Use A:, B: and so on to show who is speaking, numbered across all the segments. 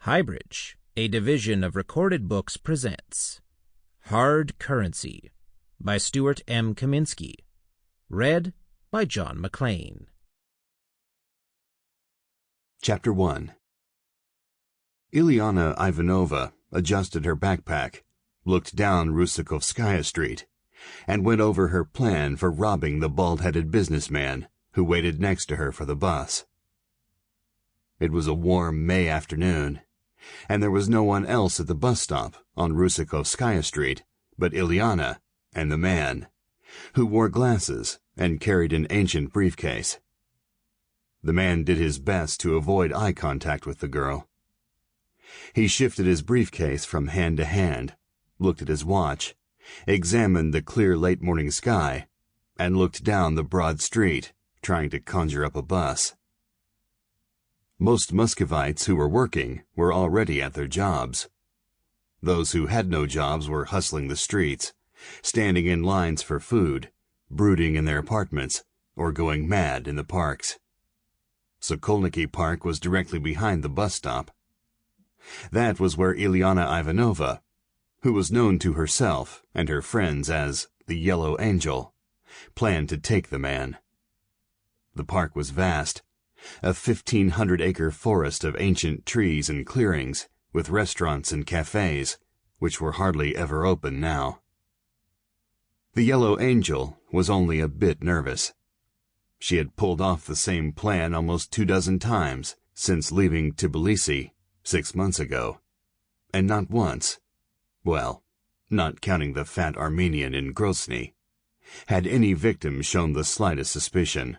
A: HighBridge, a division of Recorded Books, presents Hard Currency by Stuart M. Kaminsky, read by John Mclain.
B: Chapter 1. Ilyana Ivanova adjusted her backpack, looked down Russikovskaya Street, and went over her plan for robbing the bald-headed businessman who waited next to her for the bus. It was a warm May afternoon, and there was no one else at the bus stop on Russikovskaya Street but Ilyana and the man, who wore glasses and carried an ancient briefcase. The man did his best to avoid eye contact with the girl. He shifted his briefcase from hand to hand, looked at his watch, examined the clear late-morning sky, and looked down the broad street, trying to conjure up a bus. Most Muscovites who were working were already at their jobs. Those who had no jobs were hustling the streets, standing in lines for food, brooding in their apartments, or going mad in the parks. Sokolniki Park was directly behind the bus stop. That was where Ilyana Ivanova, who was known to herself and her friends as the Yellow Angel, planned to take the man. The park was vast, a 1,500-acre forest of ancient trees and clearings, with restaurants and cafes, which were hardly ever open now. The Yellow Angel was only a bit nervous. She had pulled off the same plan almost 24 times since leaving Tbilisi 6 months ago, and not once, well, not counting the fat Armenian in Grozny, had any victim shown the slightest suspicion.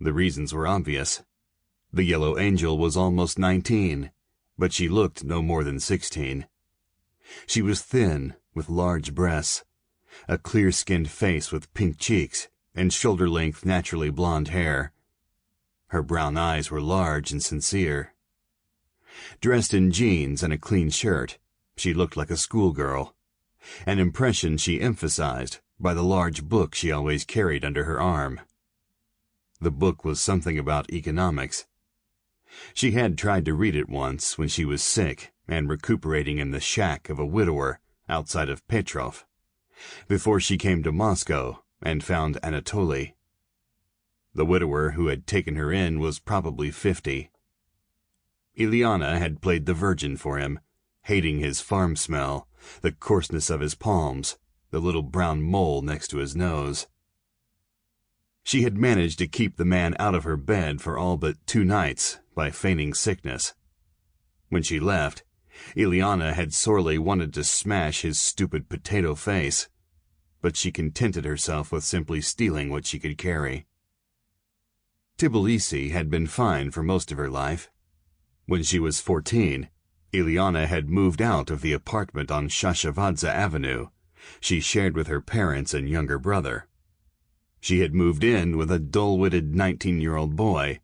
B: The reasons were obvious. The Yellow Angel was almost 19, but she looked no more than 16. She was thin, with large breasts, a clear-skinned face with pink cheeks, and shoulder-length naturally blonde hair. Her brown eyes were large and sincere. Dressed in jeans and a clean shirt, she looked like a schoolgirl, an impression she emphasized by the large book she always carried under her arm. The book was something about economics. She had tried to read it once when she was sick and recuperating in the shack of a widower outside of Petrov, before she came to Moscow and found Anatoly. The widower who had taken her in was probably 50. Ilyana had played the virgin for him, hating his farm smell, the coarseness of his palms, the little brown mole next to his nose. She had managed to keep the man out of her bed for all but 2 nights by feigning sickness. When she left, Ilyana had sorely wanted to smash his stupid potato face, but she contented herself with simply stealing what she could carry. Tbilisi had been fine for most of her life. When she was 14, Ilyana had moved out of the apartment on Shashavadze Avenue she shared with her parents and younger brother. She had moved in with a dull-witted 19-year-old boy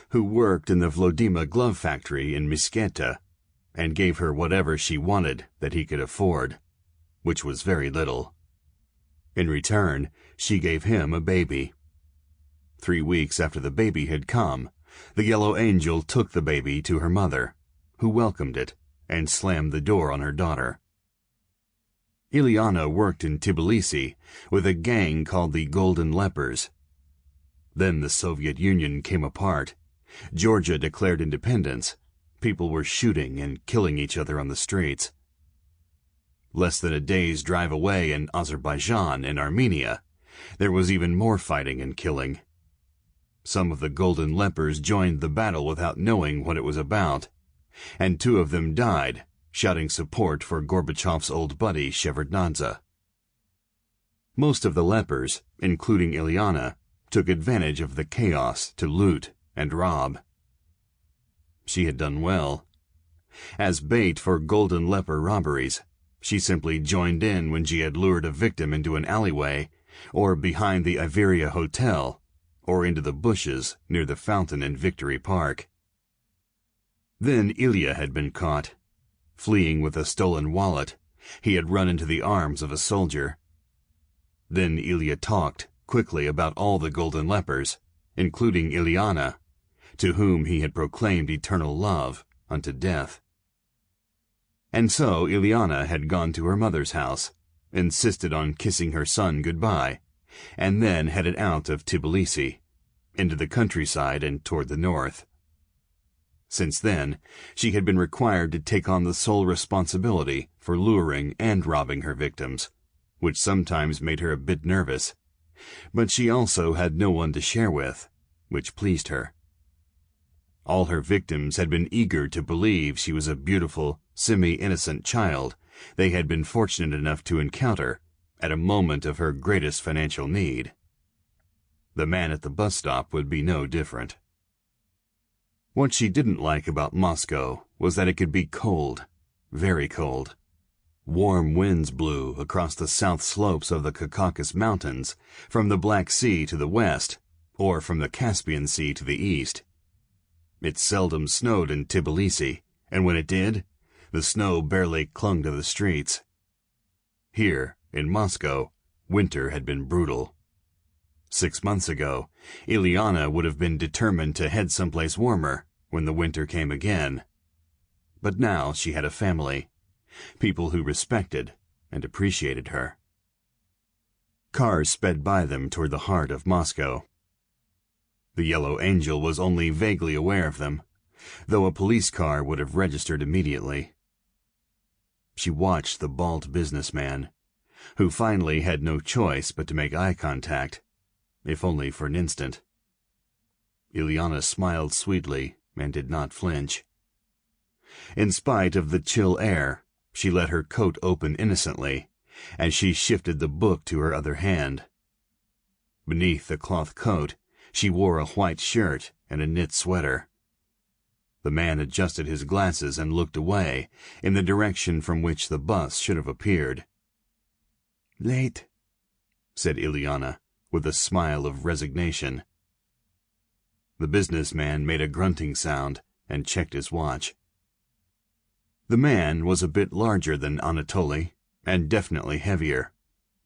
B: who worked in the Vlodima glove factory in Misketa and gave her whatever she wanted that he could afford, which was very little. In return, she gave him a baby. 3 weeks after the baby had come, the Yellow Angel took the baby to her mother, who welcomed it and slammed the door on her daughter. Ilyana worked in Tbilisi with a gang called the Golden Lepers. Then the Soviet Union came apart. Georgia declared independence. People were shooting and killing each other on the streets. Less than a day's drive away in Azerbaijan and Armenia, there was even more fighting and killing. Some of the Golden Lepers joined the battle without knowing what it was about, and 2 of them died, shouting support for Gorbachev's old buddy Shevardnadze. Most of the lepers, including Ilyana, took advantage of the chaos to loot and rob. She had done well. As bait for Golden Leper robberies, she simply joined in when she had lured a victim into an alleyway, or behind the Iveria Hotel, or into the bushes near the fountain in Victory Park. Then Ilya had been caught. Fleeing with a stolen wallet, he had run into the arms of a soldier. Then Ilya talked quickly about all the Golden Lepers, including Ilyana, to whom he had proclaimed eternal love unto death. And so Ileana had gone to her mother's house, insisted on kissing her son goodbye, and then headed out of Tbilisi, into the countryside and toward the north. Since then, she had been required to take on the sole responsibility for luring and robbing her victims, which sometimes made her a bit nervous. But she also had no one to share with, which pleased her. All her victims had been eager to believe she was a beautiful, semi-innocent child they had been fortunate enough to encounter at a moment of her greatest financial need. The man at the bus stop would be no different. What she didn't like about Moscow was that it could be cold, very cold. Warm winds blew across the south slopes of the Caucasus Mountains, from the Black Sea to the west, or from the Caspian Sea to the east. It seldom snowed in Tbilisi, and when it did, the snow barely clung to the streets. Here, in Moscow, winter had been brutal. 6 months ago, Ileana would have been determined to head someplace warmer when the winter came again. But now she had a family, people who respected and appreciated her. Cars sped by them toward the heart of Moscow. The Yellow Angel was only vaguely aware of them, though a police car would have registered immediately. She watched the bald businessman, who finally had no choice but to make eye contact, if only for an instant. Ileana smiled sweetly and did not flinch. In spite of the chill air, she let her coat open innocently, as she shifted the book to her other hand. Beneath the cloth coat, she wore a white shirt and a knit sweater. The man adjusted his glasses and looked away, in the direction from which the bus should have appeared. "Late," said Ileana, with a smile of resignation. The businessman made a grunting sound and checked his watch. The man was a bit larger than Anatoly, and definitely heavier,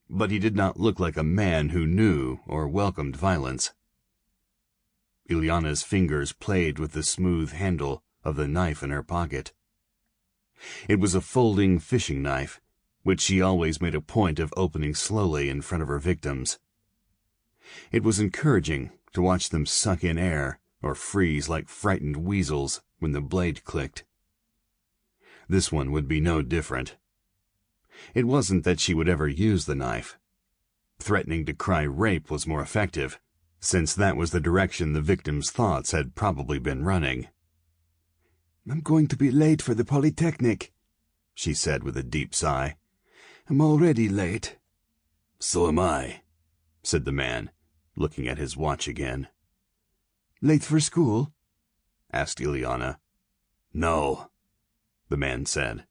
B: but he did not look like a man who knew or welcomed violence. Ileana's fingers played with the smooth handle of the knife in her pocket. It was a folding fishing knife, which she always made a point of opening slowly in front of her victims. It was encouraging to watch them suck in air or freeze like frightened weasels when the blade clicked. This one would be no different. It wasn't that she would ever use the knife. Threatening to cry rape was more effective, since that was the direction the victim's thoughts had probably been running. "I'm going to be late for the Polytechnic," she said with a deep sigh. "I'm already late." "So am I," said the man, looking at his watch again. "Late for school?" asked Ileana. "No," the man said.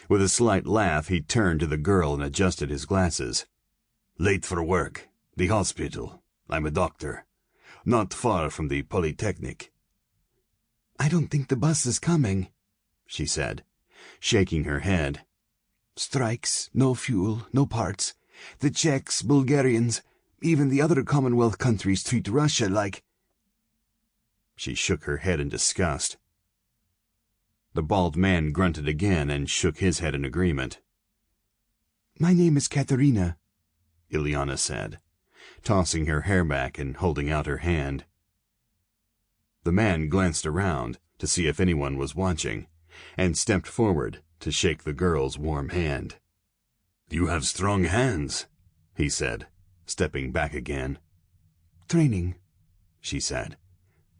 B: With a slight laugh, he turned to the girl and adjusted his glasses. "Late for work, the hospital. I'm a doctor. Not far from the Polytechnic." "I don't think the bus is coming," she said, shaking her head. "Strikes, no fuel, no parts. The Czechs, Bulgarians, even the other Commonwealth countries treat Russia like—" She shook her head in disgust. The bald man grunted again and shook his head in agreement. "My name is Katerina," Ileana said, tossing her hair back and holding out her hand. The man glanced around to see if anyone was watching, and stepped forward to shake the girl's warm hand. "You have strong hands," he said, stepping back again. "Training," she said.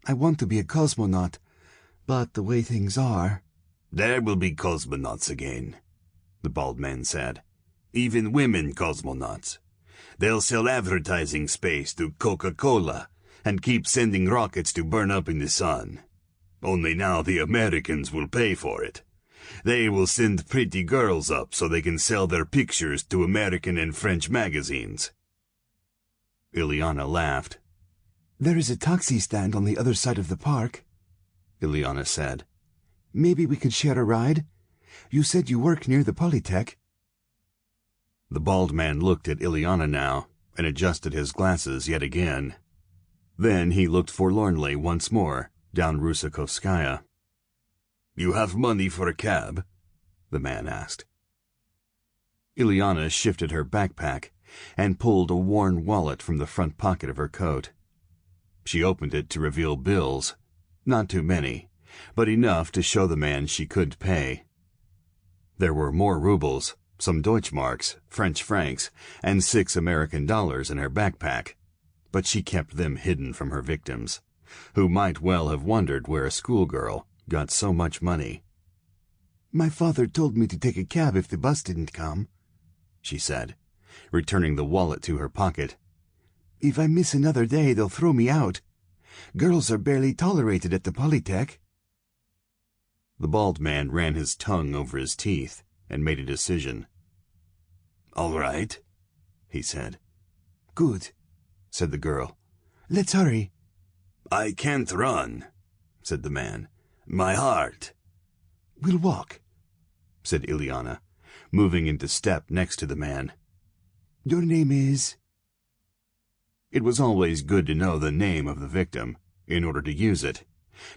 B: "I want to be a cosmonaut, but the way things are—" "There will be cosmonauts again," the bald man said. "Even women cosmonauts. They'll sell advertising space to Coca-Cola and keep sending rockets to burn up in the sun. Only now the Americans will pay for it. They will send pretty girls up so they can sell their pictures to American and French magazines." Ileana laughed. "There is a taxi stand on the other side of the park," Ileana said. "Maybe we could share a ride? You said you work near the Polytech." The bald man looked at Ileana now and adjusted his glasses yet again. Then he looked forlornly once more down Russikovskaya. You have money for a cab? The man asked. Ileana shifted her backpack and pulled a worn wallet from the front pocket of her coat. She opened it to reveal bills, not too many, but enough to show the man she could pay. There were more rubles, some Deutschmarks, French francs, and $6 American in her backpack, but she kept them hidden from her victims, who might well have wondered where a schoolgirl got so much money.
C: "My father told me to take a cab if the bus didn't come," she said, returning the wallet to her pocket. "If I miss another day, they'll throw me out. Girls are barely tolerated at the Polytech."
B: The bald man ran his tongue over his teeth and made a decision. "All right," he said.
C: "Good," said the girl. "Let's hurry."
B: "I can't run," said the man. "My heart."
C: "We'll walk,"
B: said Ileana, moving into step next to the man.
C: "Your name is—"
B: It was always good to know the name of the victim, in order to use it,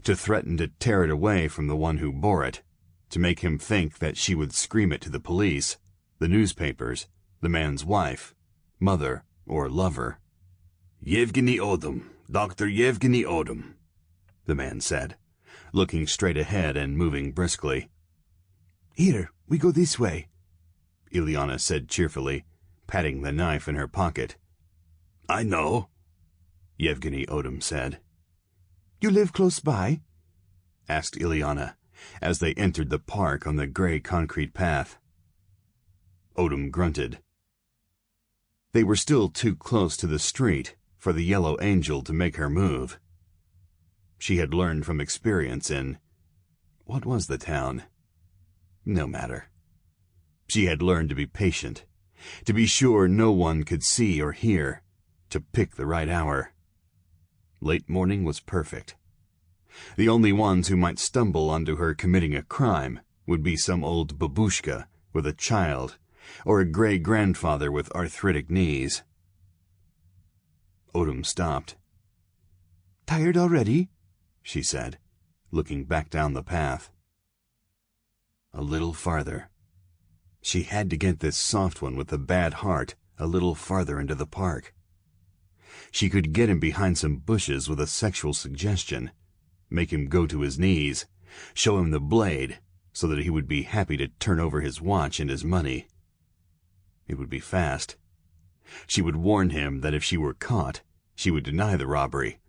B: to threaten to tear it away from the one who bore it, to make him think that she would scream it to the police, the newspapers, the man's wife, mother, or lover. "Yevgeny Odom, Dr. Yevgeny Odom," the man said, looking straight ahead and moving briskly.
C: "Here, we go this way,"
B: Ileana said cheerfully, patting the knife in her pocket. "I know," Yevgeny Odom said.
C: "You live close by?"
B: asked Ileana, as they entered the park on the gray concrete path. Odom grunted. They were still too close to the street for the Yellow Angel to make her move. She had learned from experience in... what was the town? No matter. She had learned to be patient, to be sure no one could see or hear, to pick the right hour. Late morning was perfect. The only ones who might stumble onto her committing a crime would be some old babushka with a child, or a gray grandfather with arthritic knees. Odom stopped.
C: "Tired already?"
B: she said, looking back down the path. A little farther. She had to get this soft one with the bad heart a little farther into the park. She could get him behind some bushes with a sexual suggestion, make him go to his knees, show him the blade, so that he would be happy to turn over his watch and his money. It would be fast. She would warn him that if she were caught, she would deny the robbery,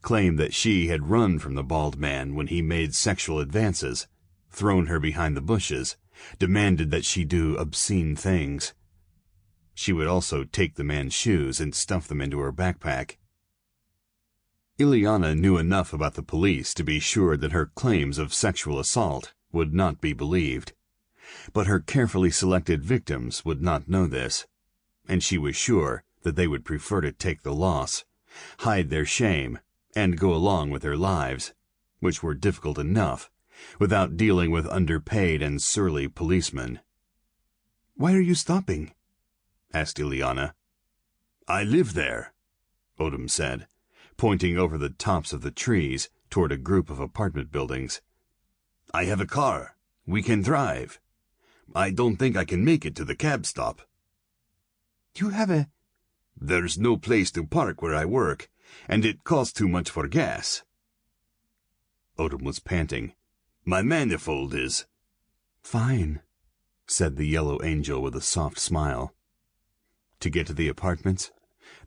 B: claim that she had run from the bald man when he made sexual advances, thrown her behind the bushes, demanded that she do obscene things. She would also take the man's shoes and stuff them into her backpack. Ileana knew enough about the police to be sure that her claims of sexual assault would not be believed. But her carefully selected victims would not know this, and she was sure that they would prefer to take the loss, hide their shame, and go along with their lives, which were difficult enough, without dealing with underpaid and surly policemen.
C: "Why are you stopping?"
B: asked Ileana. "I live there," Odom said, pointing over the tops of the trees toward a group of apartment buildings. "I have a car. We can drive. I don't think I can make it to the cab stop."
C: "You have a—"
B: "There's no place to park where I work, and it costs too much for gas." Odom was panting. "My manifold is—"
C: "Fine,"
B: said the Yellow Angel with a soft smile. To get to the apartments,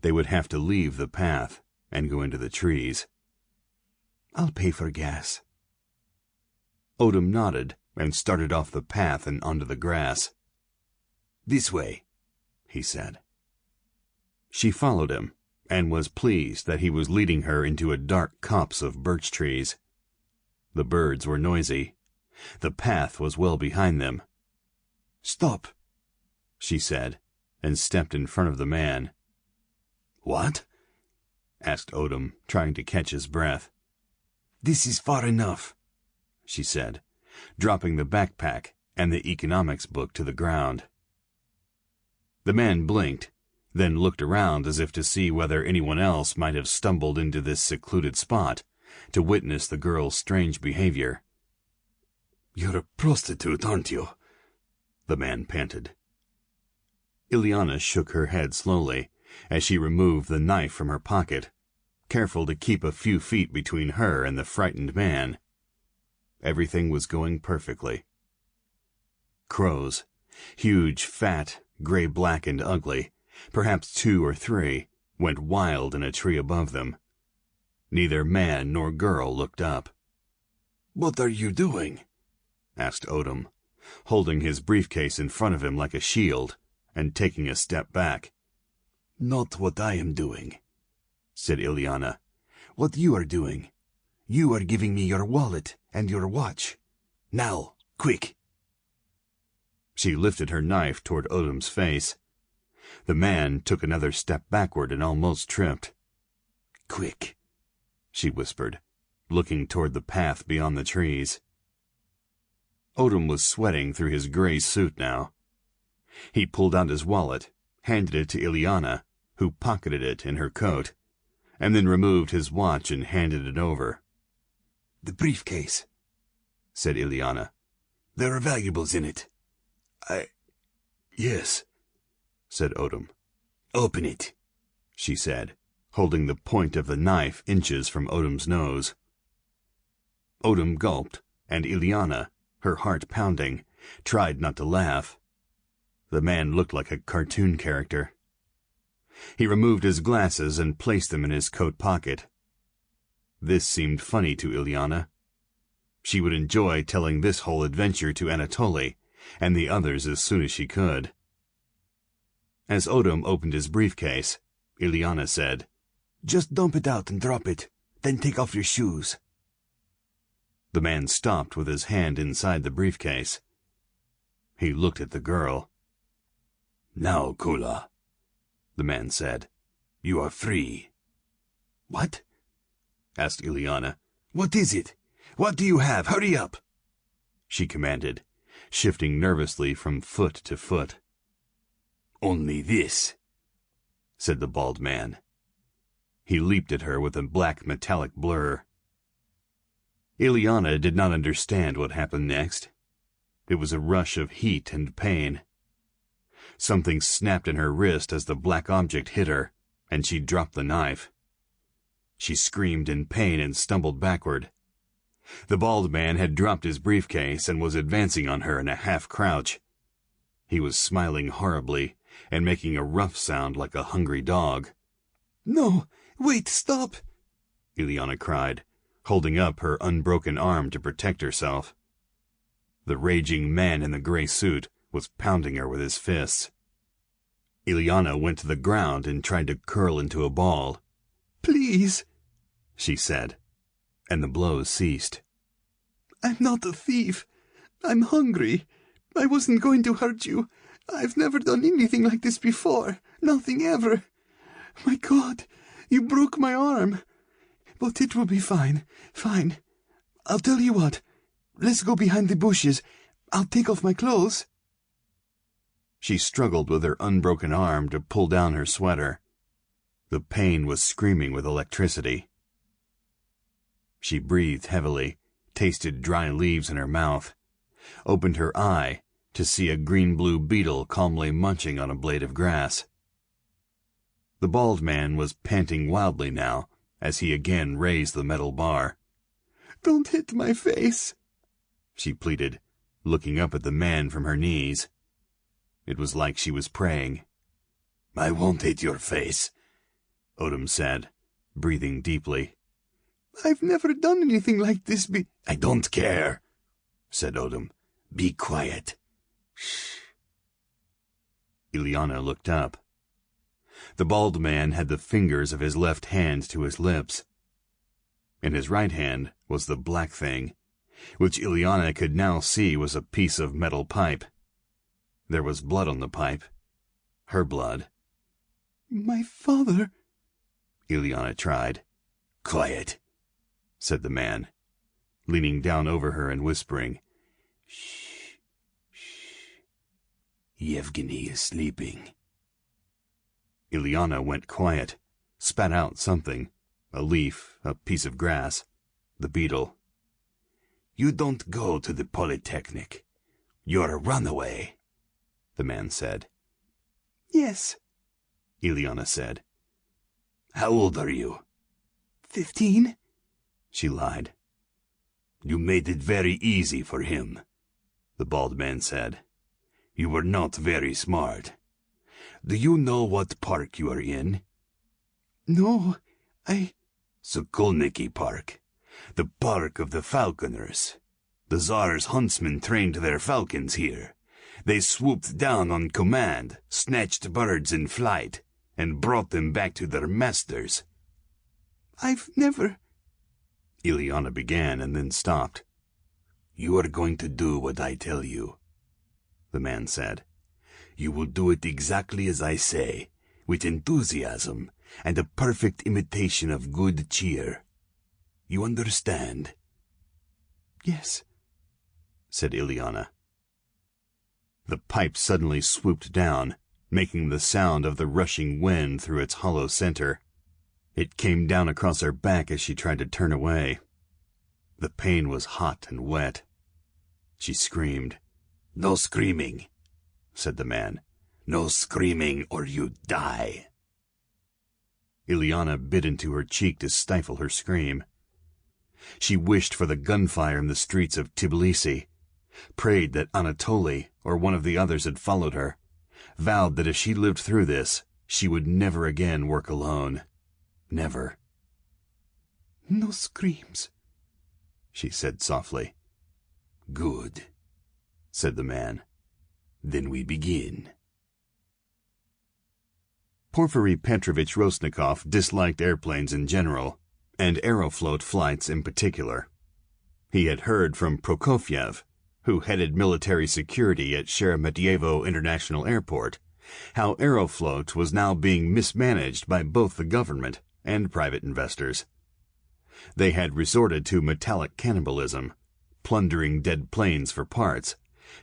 B: they would have to leave the path and go into the trees.
C: "I'll pay for gas."
B: Odom nodded and started off the path and onto the grass. "This way," he said. She followed him and was pleased that he was leading her into a dark copse of birch trees. The birds were noisy. The path was well behind them. "Stop," she said, and stepped in front of the man. "What?" asked Odom, trying to catch his breath.
C: "This is far enough,"
B: she said, dropping the backpack and the economics book to the ground. The man blinked, then looked around as if to see whether anyone else might have stumbled into this secluded spot to witness the girl's strange behavior.
C: You're a prostitute, aren't you? The man panted.
B: Ileana shook her head slowly as she removed the knife from her pocket, careful to keep a few feet between her and the frightened man. Everything was going perfectly. Crows, huge, fat, gray-black and ugly, perhaps 2 or 3, went wild in a tree above them. Neither man nor girl looked up.
C: "What are you doing?"
B: asked Odom, holding his briefcase in front of him like a shield and taking a step back.
C: "Not what I am doing," said Ileana. "What you are doing. You are giving me your wallet and your watch. Now, quick."
B: She lifted her knife toward Odom's face. The man took another step backward and almost tripped.
C: "Quick,"
B: she whispered, looking toward the path beyond the trees. Odom was sweating through his gray suit now. He pulled out his wallet, handed it to Ileana, who pocketed it in her coat, and then removed his watch and handed it over.
C: "The briefcase,"
B: said Ileana.
C: "There are valuables in it." Yes,"
B: said Odom.
C: "Open it,"
B: she said, holding the point of the knife inches from Odom's nose. Odom gulped, and Ileana, her heart pounding, tried not to laugh. The man looked like a cartoon character. He removed his glasses and placed them in his coat pocket. This seemed funny to Ileana. She would enjoy telling this whole adventure to Anatoly and the others as soon as she could. As Odom opened his briefcase, Ileana said,
C: "Just dump it out and drop it, then take off your shoes."
B: The man stopped with his hand inside the briefcase. He looked at the girl.
C: "Now, Kula,"
B: the man said,
C: "you are free." "What?"
B: asked Ileana.
C: "What is it? What do you have? Hurry up!"
B: she commanded, shifting nervously from foot to foot.
C: "Only this,"
B: said the bald man. He leaped at her with a black metallic blur. Ileana did not understand what happened next. It was a rush of heat and pain. Something snapped in her wrist as the black object hit her, and she dropped the knife. She screamed in pain and stumbled backward. The bald man had dropped his briefcase and was advancing on her in a half-crouch. He was smiling horribly and making a rough sound like a hungry dog.
C: "No, wait, stop!"
B: Ileana cried, holding up her unbroken arm to protect herself. The raging man in the gray suit was pounding her with his fists. Ileana went to the ground and tried to curl into a ball.
C: "Please,"
B: she said, and the blows ceased.
C: "I'm not a thief. I'm hungry. I wasn't going to hurt you. I've never done anything like this before. Nothing ever. My God, you broke my arm. But it will be fine. Fine. I'll tell you what. Let's go behind the bushes. I'll take off my clothes."
B: She struggled with her unbroken arm to pull down her sweater. The pain was screaming with electricity. She breathed heavily, tasted dry leaves in her mouth, opened her eye to see a green-blue beetle calmly munching on a blade of grass. The bald man was panting wildly now as he again raised the metal bar.
C: "Don't hit my face,"
B: she pleaded, looking up at the man from her knees. It was like she was praying.
C: "I won't hit your face,"
B: Odom said, breathing deeply.
C: "I've never done anything like this
B: "I don't care," said Odom. "Be quiet."
C: Shh.
B: Ileana looked up. The bald man had the fingers of his left hand to his lips. In his right hand was the black thing, which Ileana could now see was a piece of metal pipe. There was blood on the pipe. Her blood.
C: "My father,"
B: Ileana tried. "Quiet," said the man, leaning down over her and whispering. "Shh, shh. Yevgeny is sleeping." Ileana went quiet, spat out something, a leaf, a piece of grass, the beetle.
C: You don't go to the Polytechnic. You're a runaway, the man said. Yes, Ileana said. How old are you? 15, she lied. You made it very easy for him, the bald man said. You were not very smart. Do you know what park you are in? No, Sokolniki Park, the park of the falconers. The Tsar's huntsmen trained their falcons here. They swooped down on command, snatched birds in flight, and brought them back to their masters. I've never... Ileana began and then stopped. You are going to do what I tell you, the man said. You will do it exactly as I say, with enthusiasm and a perfect imitation of good cheer. You understand? Yes, said Ileana. The pipe suddenly swooped down, making the sound of the rushing wind through its hollow center. It came down across her back as she tried to turn away. The pain was hot and wet. She screamed. No screaming, said the man. No screaming or you die. Ileana bit into her cheek to stifle her scream. She wished for the gunfire in the streets of Tbilisi, prayed that Anatoly or one of the others had followed her, vowed that if she lived through this, she would never again work alone. Never. No screams, she said softly. Good, said the man. Then we begin. Porfiry Petrovich Rostnikov disliked airplanes in general, and Aeroflot flights in particular. He had heard from Prokofiev, who headed military security at Sheremetyevo International Airport, how Aeroflot was now being mismanaged by both the government and private investors. They had resorted to metallic cannibalism, plundering dead planes for parts,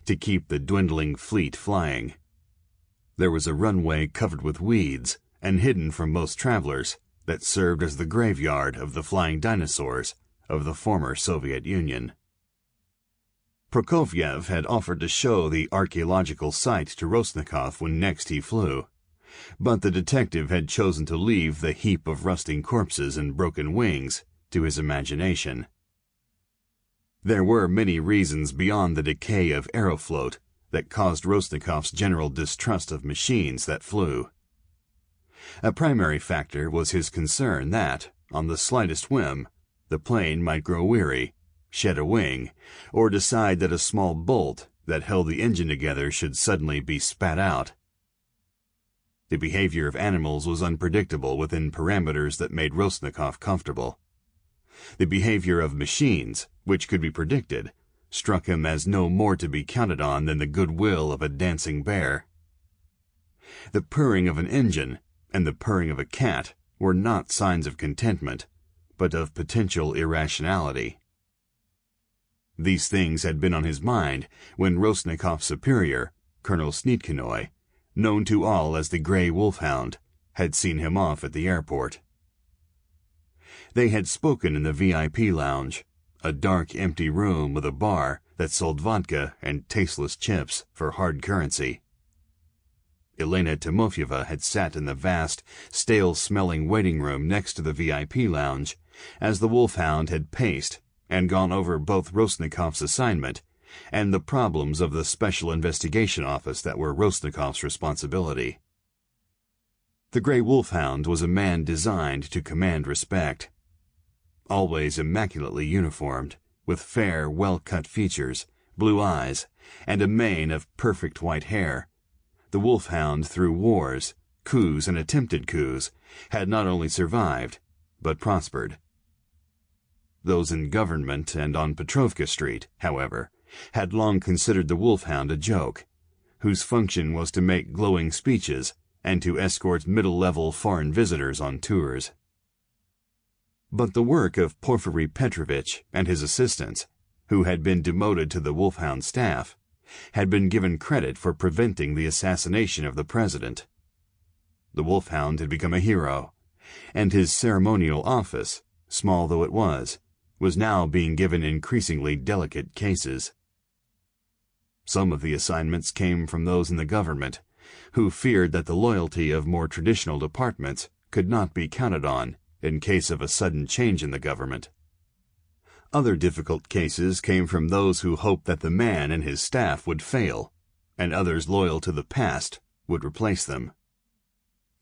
C: to keep the dwindling fleet flying. There was a runway covered with weeds and hidden from most travelers that served as the graveyard of the flying dinosaurs of the former Soviet Union. Prokofiev had offered to show the archaeological site to Rostnikov when next he flew, but the detective had chosen to leave the heap of rusting corpses and broken wings to his imagination. There were many reasons beyond the decay of Aeroflot that caused Rostnikov's general distrust of machines that flew. A primary factor was his concern that, on the slightest whim, the plane might grow weary, shed a wing, or decide that a small bolt that held the engine together should suddenly be spat out. The behavior of animals was unpredictable within parameters that made Rostnikov comfortable. The behavior of machines, which could be predicted, struck him as no more to be counted on than the goodwill of a dancing bear. The purring of an engine and the purring of a cat were not signs of contentment, but of potential irrationality. These things had been on his mind when Rostnikov's superior, Colonel Snitkinoy, known to all as the Grey Wolfhound, had seen him off at the airport. They had spoken in the VIP lounge, a dark, empty room with a bar that sold vodka and tasteless chips for hard currency. Elena Timofyeva had sat in the vast, stale-smelling waiting room next to the VIP lounge as the Wolfhound had paced and gone over both Rostnikov's assignment and the problems of the Special Investigation Office that were Rostnikov's responsibility. The Grey Wolfhound was a man designed to command respect. Always immaculately uniformed, with fair, well-cut features, blue eyes, and a mane of perfect white hair, the Wolfhound, through wars, coups, and attempted coups, had not only survived, but prospered. Those in government and on Petrovka Street, however, had long considered the Wolfhound a joke, whose function was to make glowing speeches and to escort middle-level foreign visitors on tours. But the work of Porfiry Petrovich and his assistants, who had been demoted to the Wolfhound staff, had been given credit for preventing the assassination of the president. The Wolfhound had become a hero, and his ceremonial office, small though it was,
B: was now being given increasingly delicate cases. Some of the assignments came from those in the government, who feared that the loyalty of more traditional departments could not be counted on in case of a sudden change in the government. Other difficult cases came from those who hoped that the man and his staff would fail, and others loyal to the past would replace them.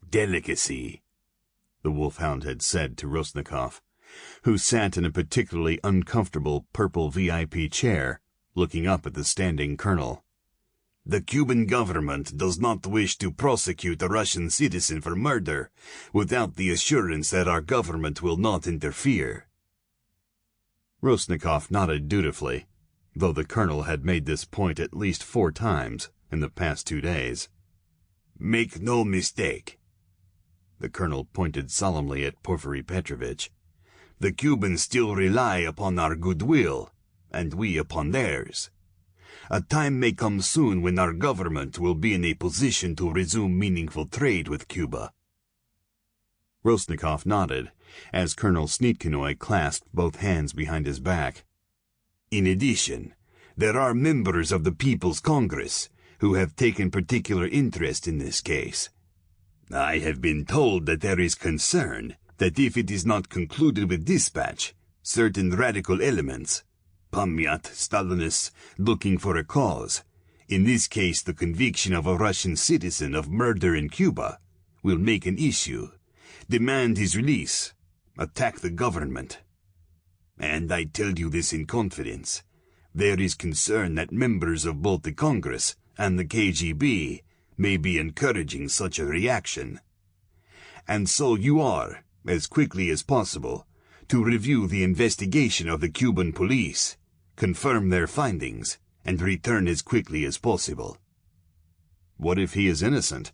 C: "Delicacy,"
B: the wolfhound had said to Rostnikov, who sat in a particularly uncomfortable purple VIP chair, looking up at the standing colonel.
C: "The Cuban government does not wish to prosecute a Russian citizen for murder without the assurance that our government will not interfere."
B: Rostnikov nodded dutifully, though the colonel had made this point at least 4 times in the past 2 days.
C: "Make no mistake,"
B: the colonel pointed solemnly at Porfiry Petrovitch,
C: "the Cubans still rely upon our goodwill, and we upon theirs. A time may come soon when our government will be in a position to resume meaningful trade with Cuba."
B: Rostnikov nodded, as Colonel Sneetkinoi clasped both hands behind his back.
C: "In addition, there are members of the People's Congress who have taken particular interest in this case. I have been told that there is concern that if it is not concluded with dispatch, certain radical elements, Pamyat, Stalinists, looking for a cause, in this case the conviction of a Russian citizen of murder in Cuba, will make an issue, demand his release, attack the government. And I tell you this in confidence. There is concern that members of both the Congress and the KGB may be encouraging such a reaction. And so you are, as quickly as possible, to review the investigation of the Cuban police, confirm their findings, and return as quickly as possible."
B: "What if he is innocent?"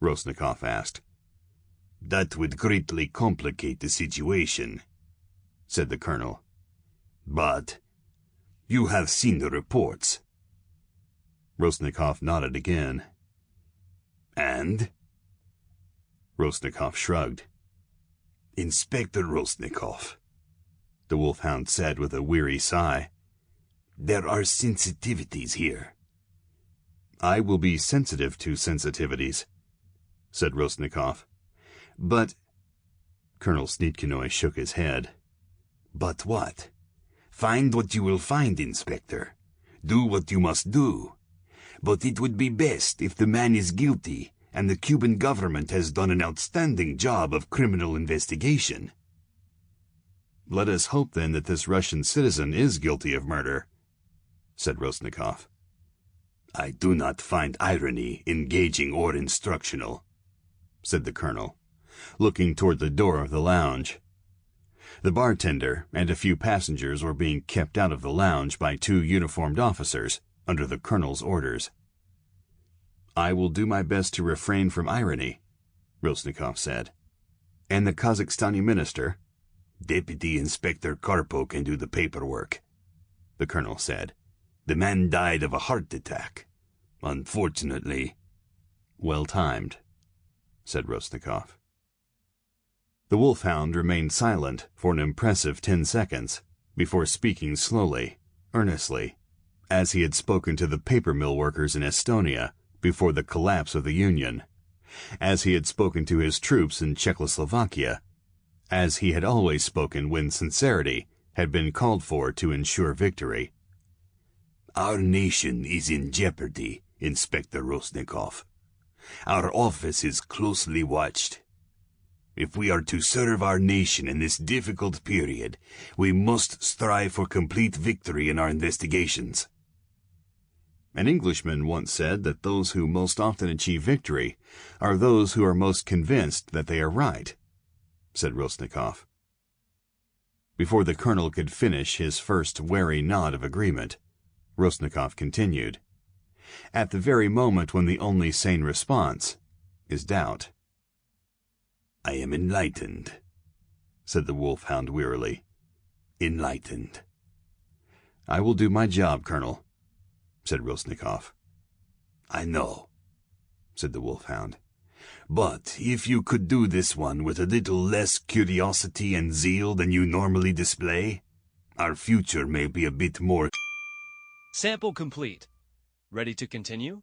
B: Rostnikov asked.
C: "That would greatly complicate the situation," said the colonel. "But you have seen the reports."
B: Rostnikov nodded again.
C: "And?"
B: Rostnikov shrugged.
C: "Inspector Rostnikov,"
B: the wolfhound said with a weary sigh,
C: "there are sensitivities here."
B: "I will be sensitive to sensitivities," said Rostnikov. "But—" Colonel Sneetkinoi shook his head.
C: "But what? Find what you will find, Inspector. Do what you must do. But it would be best if the man is guilty and the Cuban government has done an outstanding job of criminal investigation."
B: "Let us hope then that this Russian citizen is guilty of murder," said Rostnikov.
C: "I do not find irony engaging or instructional,"
B: said the colonel, looking toward the door of the lounge. The bartender and a few passengers were being kept out of the lounge by 2 uniformed officers under the colonel's orders. "I will do my best to refrain from irony," Rostnikov said. "And the Kazakhstani minister?"
C: "Deputy Inspector Karpo can do the paperwork," the colonel said. "The man died of a heart attack. Unfortunately."
B: "Well timed," said Rostnikov. The wolfhound remained silent for an impressive 10 seconds before speaking slowly, earnestly, as he had spoken to the paper mill workers in Estonia before the collapse of the Union, as he had spoken to his troops in Czechoslovakia, as he had always spoken when sincerity had been called for to ensure victory.
C: "Our nation is in jeopardy, Inspector Rostnikov. Our office is closely watched. If we are to serve our nation in this difficult period, we must strive for complete victory in our investigations."
B: An Englishman once said that those who most often achieve victory are those who are most convinced that they are right, said Rostnikov. Before the colonel could finish his first wary nod of agreement, Rostnikov continued, at the very moment when the only sane response is doubt.
C: "I am enlightened," said the wolfhound wearily. "Enlightened."
B: "I will do my job, Colonel," said Rostnikov.
C: "I know," said the wolfhound. "But if you could do this one with a little less curiosity and zeal than you normally display,
B: Our future may be a bit more...
D: Sample complete. Ready to continue?